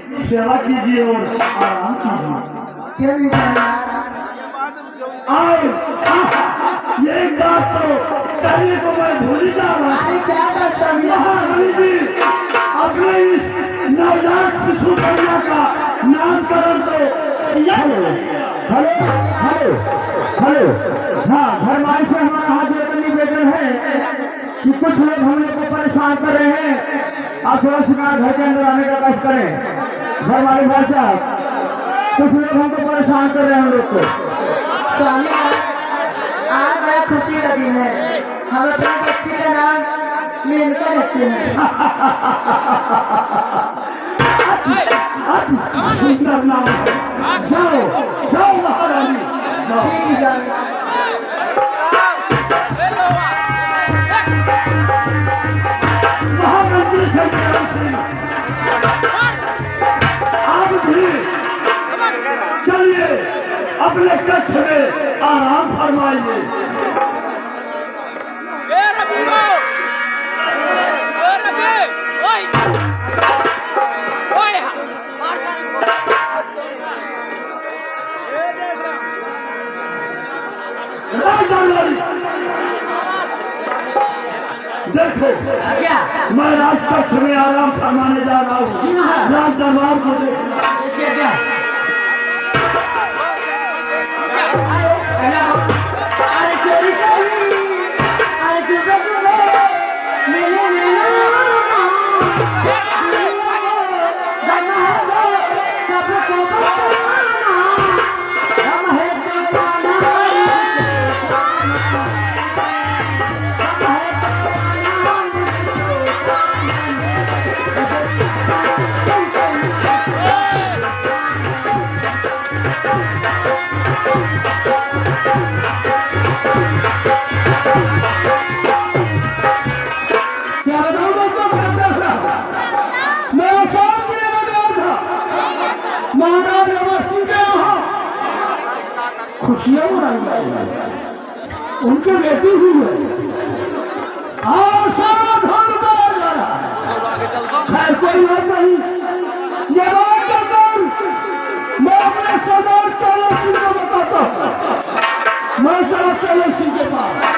सेवा कीजिए और आराम कीजिए। क्यों नहीं जाना? और ये बात तो कहने को मैं भूल ही जा रहा अरे क्या बात समझा? महारानी जी अपने इस नवजात शिशु कन्या का नामकरण तो किया। हेलो हेलो हेलो, हाँ धर्माई से हमारा हाथ जोड़कर निवेदन है कि कुछ लोग हम लोग को परेशान कर रहे हैं, आप थोड़ा शिकार घर के अंदर आने का कष्ट करें। घर वाले भाई साहब, कुछ लोग हमको परेशान कर रहे हैं हम लोग को। स्वामी आज बड़ा खुशी का दिन है, हम अपने बच्चे का नाम मेनका रखते हैं। सुंदर नाम है। जाओ जाओ महारानी जाओ। ठीक है। महामंत्री संग्राम सिंह आप भी चलिए अपने कक्ष में आराम फरमाइए। देखो क्या? मैं राज कक्ष में आराम फरमाने जा रहा हूँ। राज दरबार को देखो। क्या? अरे चोरी करी, अरे चुप मेरे खुशियां उड़ाई जाएगी, उनके बेटी ही है और सारा धन उड़ाया जा रहा है। खैर कोई बात नहीं, ये बात कर मैं अपने सरदार चलो सिंह को बताता हूँ। मैं चला चलो सिंह के पास।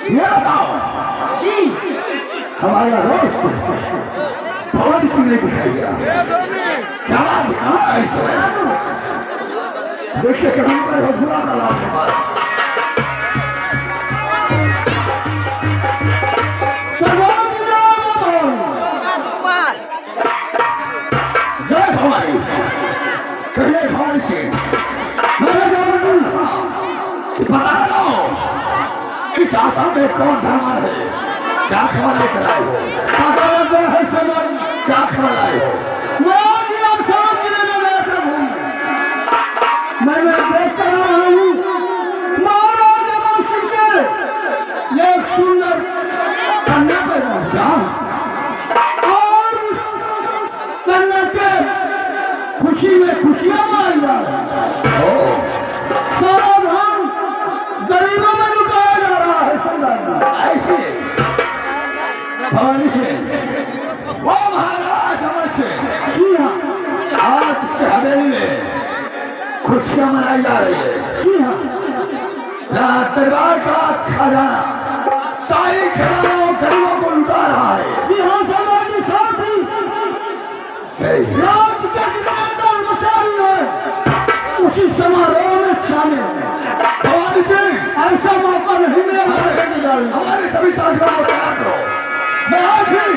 ये बताओ जी हमारा दोस्त भवन सिंह ने दिखाया क्या देखिए कभी पर हौसला डाला आपके पास। जय भवानी कहिए भवन सिंह पता लगाओ इस आसाम में कौन धर्मान है, क्या खबर लेकर आए हो? पता लगा है समझ, क्या खबर लाए हो? मैं आज आसाम जिले में बैठा हूँ, मैं देख कर आ रहा हूँ महाराज अमर सिंह के ये सुंदर कन्या पे पहुंचा और कन्या के खुशी में खुशियां मनाई जा रही। सारा धाम गरीबों में लुटाया जा रहा है। ऐसे भवानी से वो महाराज अमर सिंह जी हाँ आज के हवेली में खुशियां मनाई जा रही है। जी हाँ रात दरबार का खजाना शाही खजाना गरीबों को लुटा रहा है। जी हाँ समाज के साथ ही राज के जितना कर्मचारी है उसी समारोह में शामिल है। भवानी सिंह ऐसा मौका नहीं मिला हमारे सभी साथियों को तैयार करो। मैं आज ही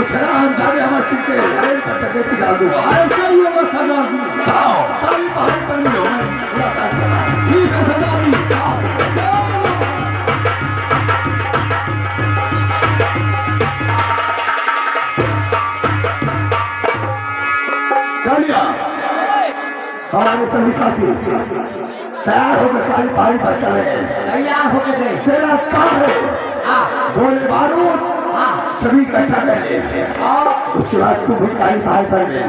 उस हरामजादे अमर सिंह के रेल पर डकैती डाल दूंगा। ऐसा ही होगा सरदार जी। जाओ सारी पहाड़ी पर मिलो, मैं मुलाकात करूंगा। ठीक है सरदार जी। चलिए हमारे सभी साथी तैयार होकर सारी पारी पर चले। तैयार होकर गए। तेरा काम है गोले बारूद सभी इकट्ठा कर ले और उसके बाद तुम भी काली पारी पर ले।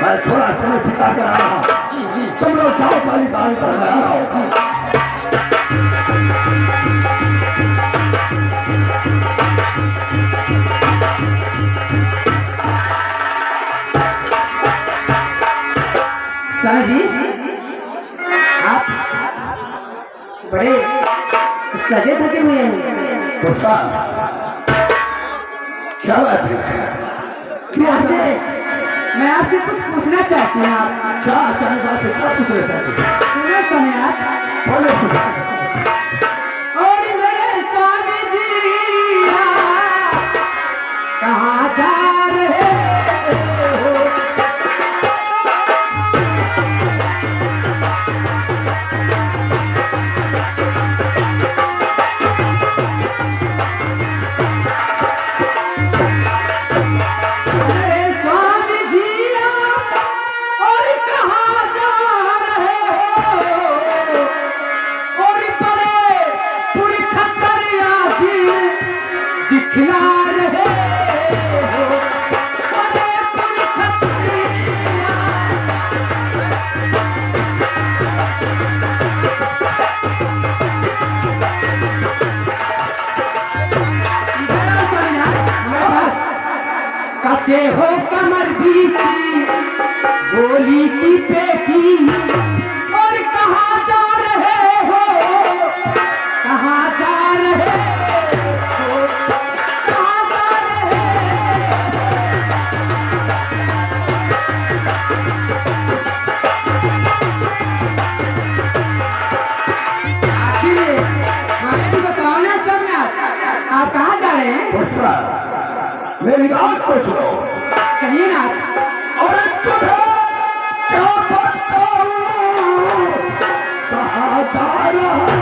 मैं थोड़ा समय बिता कर आ रहा हूँ, तुम लोग जाओ काली पारी पर, मैं आ रहा हूँ। स्वामी जी आप बड़े सजे थके हुए हैं। गुस्सा क्या बात है? क्या है? मैं आपसे कुछ पूछना चाहती हूँ। आप क्या अचानक बात है? क्या पूछ रहे थे? सुनो स्वामी आप बोले सुना। और मेरे स्वामी जी कहाँ जा रहे हो? मेरे स्वामी जी और कहाँ जा रहे हो? और बड़े पुरखतरिया जी दिखला रहे हो। बड़े पुरखतरिया इधर आओ स्वामीनाथ, हमारे पास। कसे हो कमर भी की गोली की पेटी और कहाँ जा रहे हो? कहाँ जा रहे हो? कहाँ जा रहे हो? आखिर हमें भी बताओ ना स्वामीनाथ, आप कहाँ जा रहे हैं? पुष्पा, मेरी बात को सुनो। कहिए ना। और तुम्हें क्या बताऊं कहाँ जा रहा हूं?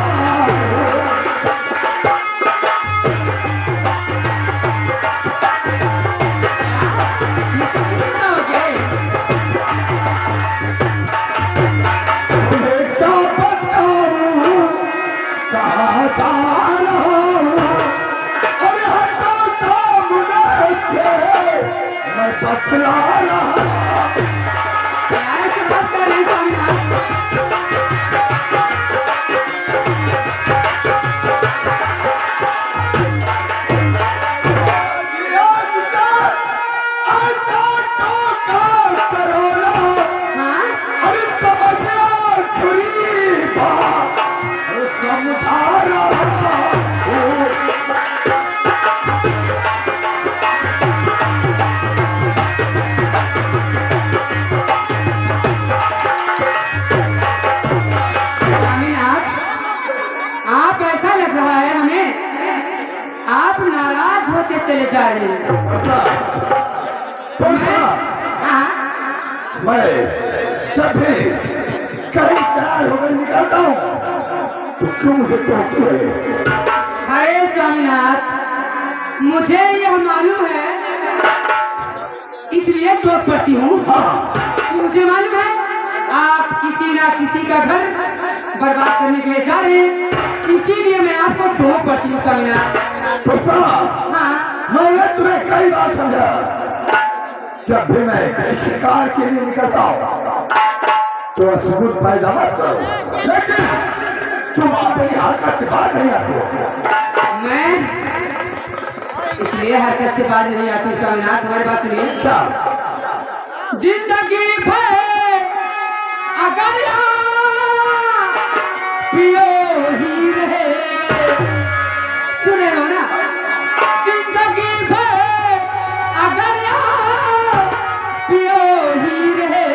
तुम्हें क्या बताऊं कहाँ जा रहा हूं? अरे हटो सामने से, मैं बतला रहा हूं। आप ऐसा लग रहा है हमें आप नाराज होते चले जा रहे हैं। मैं जब भी कहीं तैयार होकर निकलता हूँ तो क्यों मुझे टोकती है? अरे स्वामीनाथ, मुझे यह मालूम है इसलिए टोक पड़ती हूँ। मुझे मालूम है आप किसी ना किसी का घर बर्बाद करने के लिए जा रहे हैं, इसीलिए मैं आपको टोक पड़ती हूँ स्वामीनाथ। मैंने तुम्हें कई बार समझा, जब भी मैं शिकार के लिए निकलता हूँ तो सबूत पैजामा करो, लेकिन तुम अपनी हरकत से बाहर नहीं आते हो। मैं इसलिए हरकत से बाहर नहीं आती स्वामीनाथ, हमारी बात सुनिए। क्या? जिंदगी भर अगर पियो ही रहे, सुने हो ना? जिंदगी भर अगर पियो ही रहे,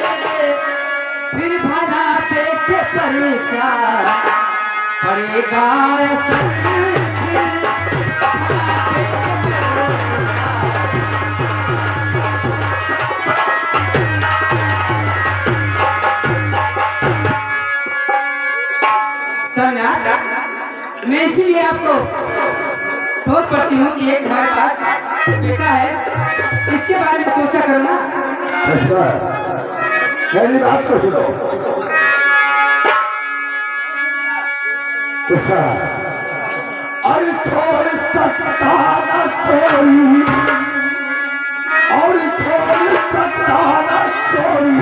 फिर भला पेट पर क्या पड़ेगा असर? स्वामीनाथ, मैं इसीलिए आपको ठोक पड़ती हूँ कि एक हमारे पास बेटा है, इसके बारे में सोचा करो ना। मेरी बात को सुनो। अरे छोड़ सकता न चोरी और छोड़ सकता न चोरी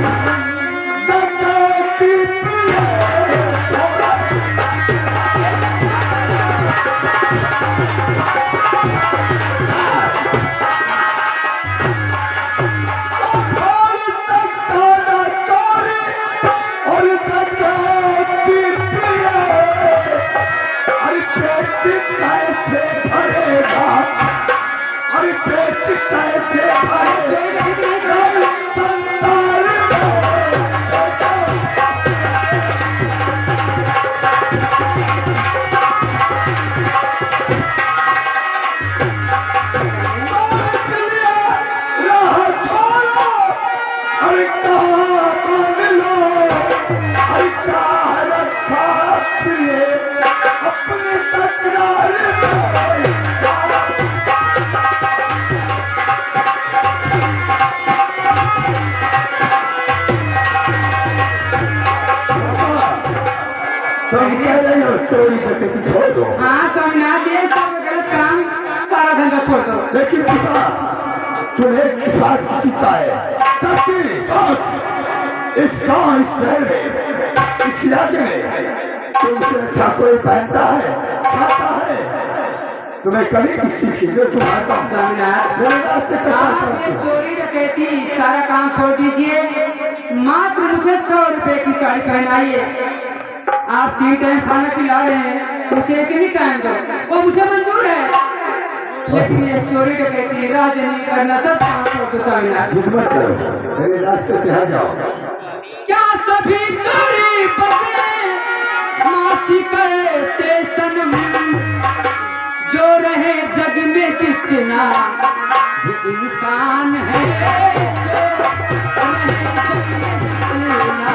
डकैती पिए छोड़ सकता न चोरी और डकैती पिए अरे पेट कैसे भरेगा अरे पेट कैसे भरेगा संसार अरे कहाँ मान लो अरे कहाँ रखा प्रिय अपने तकरार में तुम कह रही हो चोरी करके छोड़ दो। हाँ स्वामीनाथ, ये सब गलत काम सारा धंधा छोड़ दो। लेकिन पिता तुम्हें इस बात की चिंता है सबकी सोच इस गांव इस शहर में इस इलाके में तुमसे अच्छा कोई पहनता है खाता है तुम्हें कभी किसी चीज से तुम्हारा स्वामीनाथ, मेरे रास्ते का आप ये चोरी डकैती सारा काम छोड़ दीजिए। मात्र मुझे 100 रुपए की साड़ी पहनाइए। आप 3 टाइम खाना खिला रहे हैं, मुझे एक ही टाइम दो, वो मुझे मंजूर है। लेकिन ये चोरी डकैती राजनी करना सब काम छोड़ दो स्वामीनाथ। मत करो मेरे रास्ते से हट जाओ। क्या सभी चोरी बदले माफी करते सनम, जो रहे जग में जितना भी इंसान है, जो रहे जग में जितना।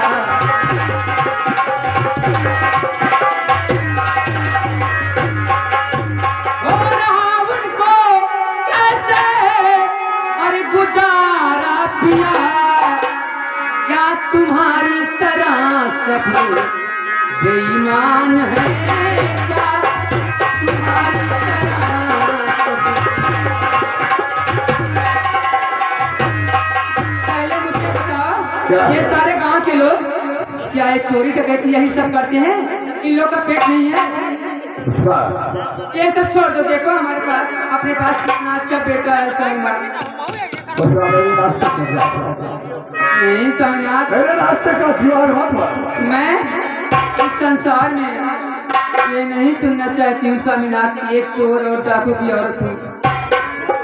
हो रहा उनको कैसे अरे गुजारा पिया, क्या तुम्हारी तरह सब बेईमान है, क्या तुम्हारी तरह सब। पहले मुझे बताओ, ये सारे गांव के लोग क्या ये चोरी डकैती यही सब करते हैं? इन लोग का पेट नहीं है? ये सब छोड़ दो, देखो हमारे पास अपने पास कितना अच्छा बेटा है स्वामीनाथ। नहीं स्वामीनाथ, मेरे रास्ते का दीवार मत मारो। मैं इस संसार में ये नहीं सुनना चाहती हूँ स्वामीनाथ की एक चोर और डाकू की औरत हूँ।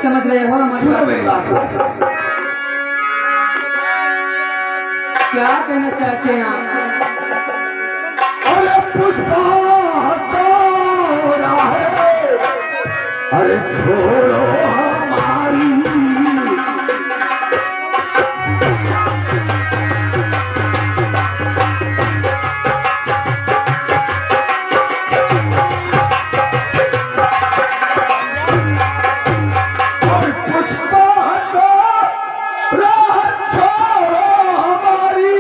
समझ रहे हो हमारी सुनो मेरी बात? बात को। क्या कहना चाहते हैं आप? अरे पुष्पा हटोरा है अरे छोड़ो हमारी अरे पुष्पा हटोरा छोड़ो हमारी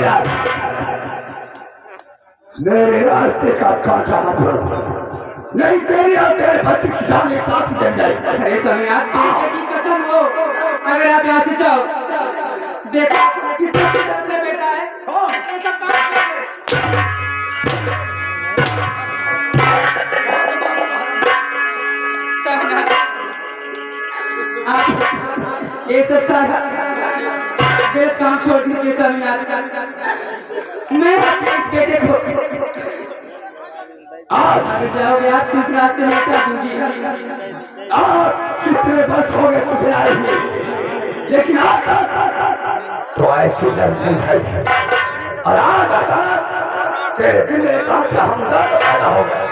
यार मेरे रास्ते का कांटा नहीं, तेरी और तेरे बच्चे की जान एक साथ ही जाए। अरे स्वामीनाथ, देवता की कसम हो, अगर आप यहाँ से जाओ, देखो कितना तरफ से बेटा है, ये सब काम करोगे। स्वामीनाथ, आप ये सब सारा गलत काम छोड़ दीजिए स्वामीनाथ। मैं अपने बेटे को आगे जाओगे आप किस रास्ते में हटा दूंगी। आप कितने बस हो गए तुझे आए हुए, लेकिन आज तक तो ऐसी लड़की है और आज तेरे दिल में एक आशा हमदर्द पैदा हो गया।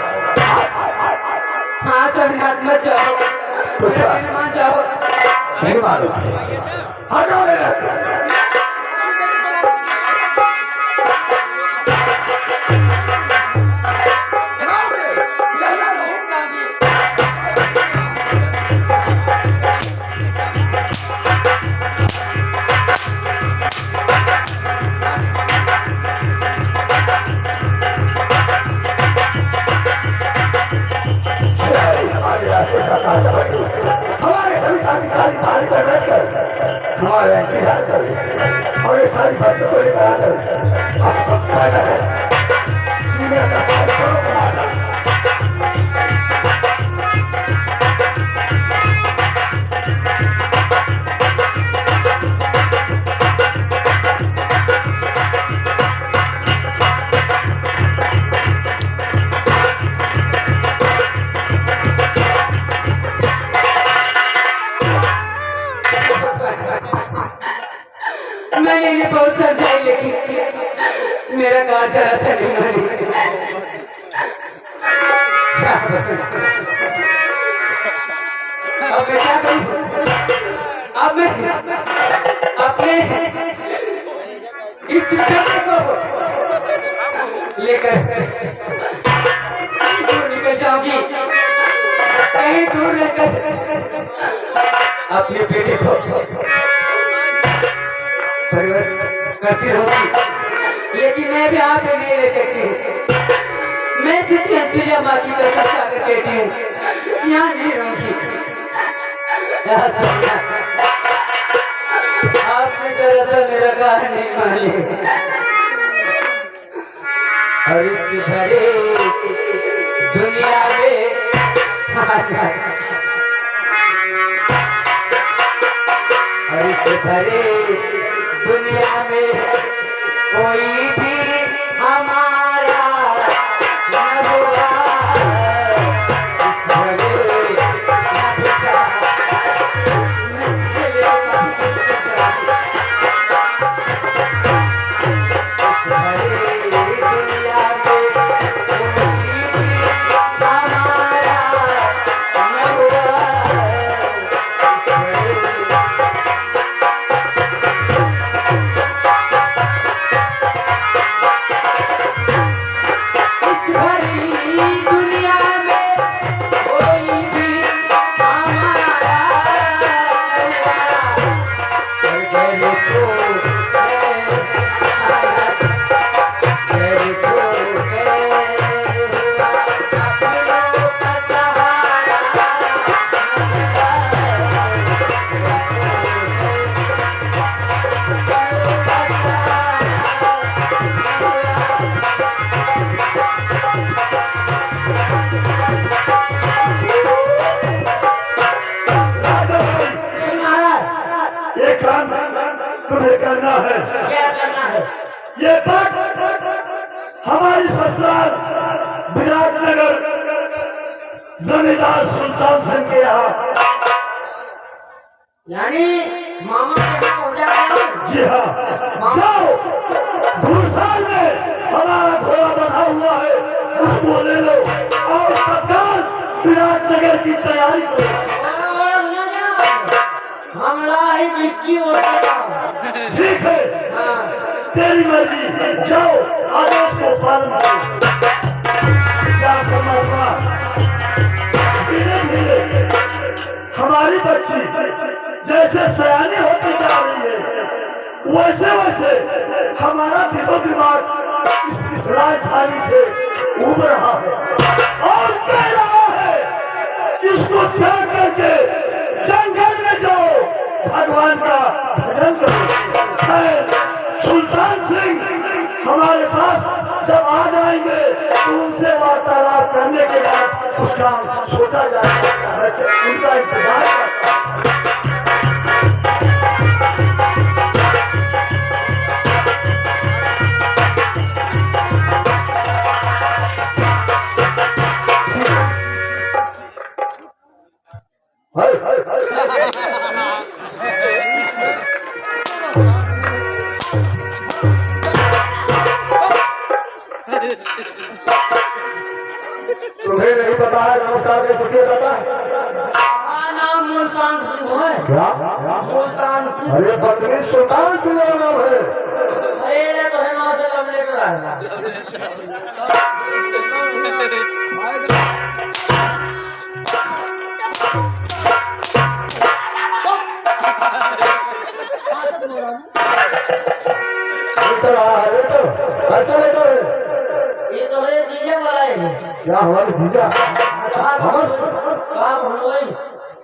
हाँ स्वामीनाथ, मत जाओ, वहाँ जाओ। नहीं मालूम, हटो मेरे से। हमारे सभी साथी भारी पर रखकर हमारे इंतजार करें और ये सारी बातों को लेकर आकर सीनियर का साथ बनाना। मैंने ये बहुत समझाई, लेकिन मेरा काज जरा सा नहीं मानी। अब मैं क्या करूं? अब मैं अपने इस बेटे को लेकर दूर निकल जाऊंगी, कहीं दूर रहकर अपने बेटे को करती रहूंगी, लेकिन मैं भी आप नहीं रह सकती हूँ। मैं सिर्फ अंसुलिया माँ की कसम खाकर कहती हूँ, यहाँ नहीं रहूंगी। आपने जरा सा मेरा कहा नहीं मानी और इतनी भरी दुनिया में और इतनी भरी दुनिया में कोई भी हमारा न हुआ, तुम्हें करना है। क्या करना है? ये बात हमारी ससुराल विराटनगर जमींदार सुल्तान सिंह के यहाँ, यानी मामा के यहाँ हो जाएगा। जी हाँ, जाओ घुड़साल में हमारा घोड़ा बना हुआ है, उसको ले लो और तत्काल विराटनगर की तैयारी करो। हमला ही बिक्की हो जाएगा। ठीक है, तेरी मर्जी, जाओ आदेश को पालन करो। क्या करना होगा? धीरे धीरे हमारी बच्ची जैसे सयानी होती जा रही है, वैसे वैसे हमारा दिलो दिमाग इस राजधानी से उब रहा है और कह रहा है इसको त्याग करके जंगल में जाओ, भगवान का भजन करो। सुल्तान सिंह हमारे पास जब आ जाएंगे तो उनसे वार्तालाप करने के बाद उसका सोचा जाएगा, उनका इंतजार करता हूं। तुम्हें नहीं पता है नमस्कार कैसे किया जाता है? नाम मुल्तान सिंह है। क्या? मुल्तान सिंह। अरे पत्नी सुल्तान सिंह का नाम है। अरे तो है नाम से नाम लेकर आया। कैसा लेटर है? ये तो है जीजा वाला है। क्या हमारे जीजा? काम हम लोग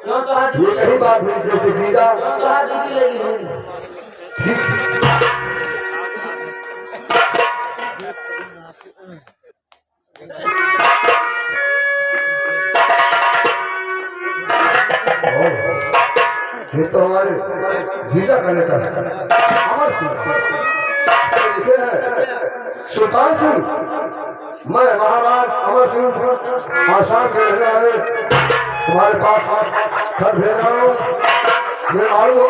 यो तो हाथ ये कहीं बात हुई जैसे जीजा। यो तो हाथ दीदी लगी है। ये तो हमारे जीजा का लेटर है। अमर सिंह लिखे हैं सुल्तान सिंह, मैं महाराज अमर सिंह आसाम के रहने वाले तुम्हारे पास घर भेज रहा हूँ। ये मालूम हो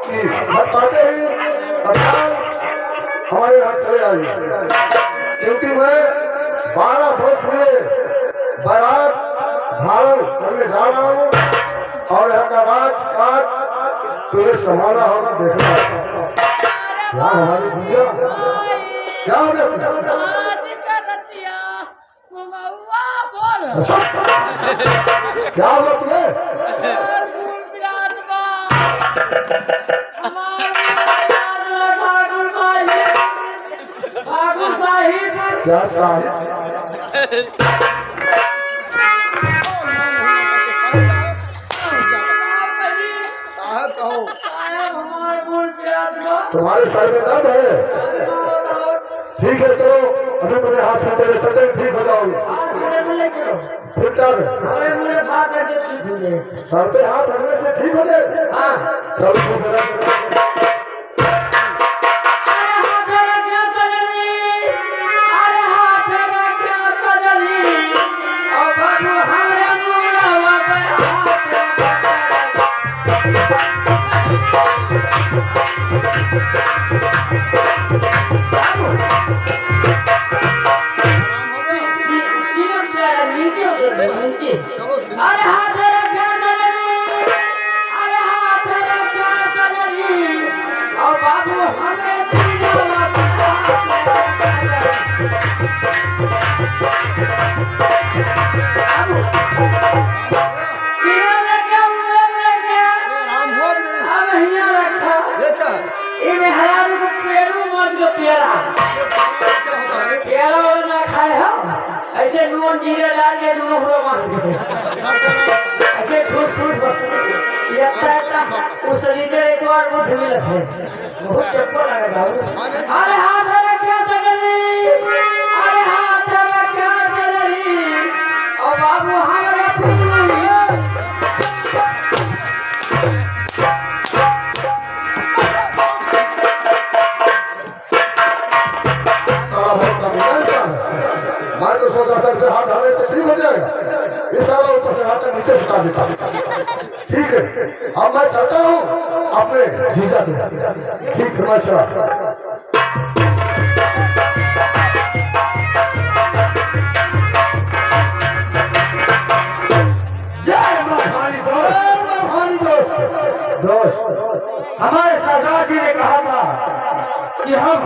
कि घर पाते ही हमारे यहाँ चले आइए, क्योंकि मैं 12 दोस्त हुए बारात धारण करने जा रहा हूँ और यहाँ का राजकाज तुम्हें संभाला होगा, देखना क्या हमारी दुनिया क्या हो गया? अच्छा क्या होगा तुम्हें? क्या तुम्हारे सर में दर्द है? ठीक है तो अभी मेरे हाथ में तेरे सर ठीक हो जाओगे। फिर क्या है? सर पे हाथ रखने से ठीक हो जाए? चलो ठीक है। अरे हाथ रखा सजनी, अरे हाथ रखा सजनी, और बाबू हमें सीना ऐसे नून जीरे डाल के दोनों को मार देते ऐसे ठूस ठूस उस नीचे एक बार वो मिला है बहुत चक्कर लगा। अरे हाथ रखा सजनी, अरे हाथ रखा सजनी, और बाबू हमारा मैं तो सोचा सर पे हाथ डालने से ठीक हो जाएगा, इस तरह ऊपर से हाथ नीचे सुखा देता। ठीक है अब मैं चलता हूँ अपने जीजा के। ठीक है मैं चला। जय महारानी दोस्त। हमारे सरदार जी ने कहा था कि हम